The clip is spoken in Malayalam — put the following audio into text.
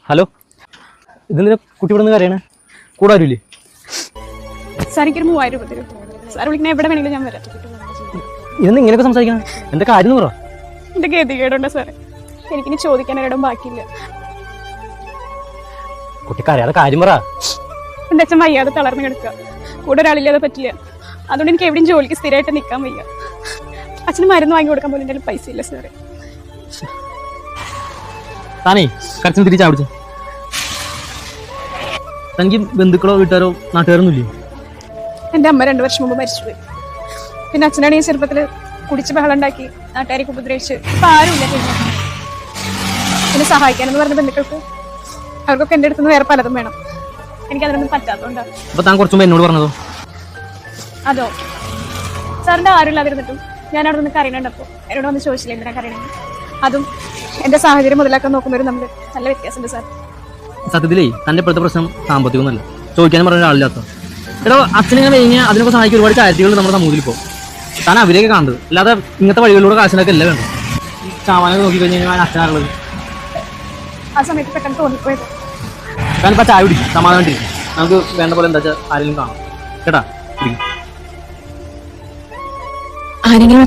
ഹലോ, ഇതെന്തിനാ കുട്ടി ഇവിടെ നിന്ന് കരയണേ? കൂടെ ആരുമില്ലേ? സാർ എനിക്കൊരു 3000 രൂപ തരും. സാർ വിളിക്കണേ എവിടെ വേണമെങ്കിലും ഞാൻ വരാം. ഇതെന്ന് ഇങ്ങനെയൊക്കെ സംസാരിക്കണം? എന്താ കാര്യം എന്ന് പറ. എന്റെ ഗതികേടുണ്ട് സാറേ, എനിക്കിനി ചോദിക്കാൻ ഒരിടം ബാക്കിയില്ല. കുട്ടി കരയാതെ കാര്യം പറ. എന്റെ അച്ഛൻ വയ്യാതെ തളർന്ന് കിടക്കുക, കൂടെ ഒരാളില്ലാതെ പറ്റില്ല. അതുകൊണ്ട് എനിക്ക് എവിടെയും ജോലിക്ക് സ്ഥിരമായിട്ട് നിൽക്കാൻ വയ്യ. അച്ഛന് മരുന്ന് വാങ്ങി കൊടുക്കാൻ പോലും എൻ്റെ പൈസ ഇല്ല സാറേ. താനേ കരച്ചിൽ തിരിച്ചാ പിടിച്ചു. തനിക്ക് ബന്ധുക്കളോ വീട്ടുകാരോ നാട്ടുകാരൊന്നുമില്ലേ? എൻ്റെ അമ്മ 2 വർഷം മുമ്പ് മരിച്ചുപോയി. പിന്നെ അച്ഛനാണെങ്കിൽ ചെറുപ്പത്തിൽ കുടിച്ച് ബഹളം ഉണ്ടാക്കി നാട്ടുകാരെ ഉപദ്രവിച്ച് ഇപ്പം ആരുമില്ല. പിന്നെ സഹായിക്കാനെന്ന് പറഞ്ഞ ബന്ധുക്കൾക്ക് അവർക്കൊക്കെ എൻ്റെ അടുത്തുനിന്ന് വേറെ പലതും വേണം. എനിക്കതിനൊന്നും പറ്റാത്തതുകൊണ്ടാണ്. അപ്പോൾ താൻ കുറച്ചുമ്പോ എന്നോട് പറഞ്ഞതോ? അതോ, സാറിൻ്റെ ആരുമില്ലാതിരുന്നിട്ടും ഞാൻ അവിടെ നിന്ന് കരയണുണ്ടപ്പോൾ എന്നോട് വന്ന് ചോദിച്ചില്ല എന്തിനാ കരയണമെന്ന്. അതും എൻ്റെ സാഹചര്യം മുതലാക്കാൻ നോക്കുമ്പോൾ നമ്മൾ നല്ല വ്യത്യാസമുണ്ട് സാർ. സത്യത്തിലേ തൻ്റെ ഇപ്പോഴത്തെ പ്രശ്നം സാമ്പത്തികമൊന്നുമല്ല, ചോദിക്കാനും പറഞ്ഞ ആളില്ലാത്ത. എടോ, അച്ഛനിങ്ങനെ കഴിഞ്ഞാൽ അതിനൊക്കെ സഹായിക്കും ഒരുപാട് ചാരിറ്റികൾ നമ്മുടെ സമൂഹത്തിൽ ഇപ്പോൾ. താൻ അവരെയൊക്കെ കാണുന്നത്, അല്ലാതെ ഇങ്ങനത്തെ വഴികളിലൂടെ കാശിനൊക്കെ അല്ല വേണ്ടത്. ചാവാനൊക്കെ നോക്കി കഴിഞ്ഞാൽ അച്ഛനാണുള്ളത്. ആ സമയത്ത് പെട്ടെന്ന് തോന്നിപ്പോയത്. ഞാനിപ്പോൾ ചായ പിടിക്കും, സമാധാനമായിട്ടിരിക്കും. നമുക്ക് വേണ്ട പോലെ എന്താ വെച്ചാൽ ആരെങ്കിലും കാണാം കേട്ടാ. ആരെങ്കിലും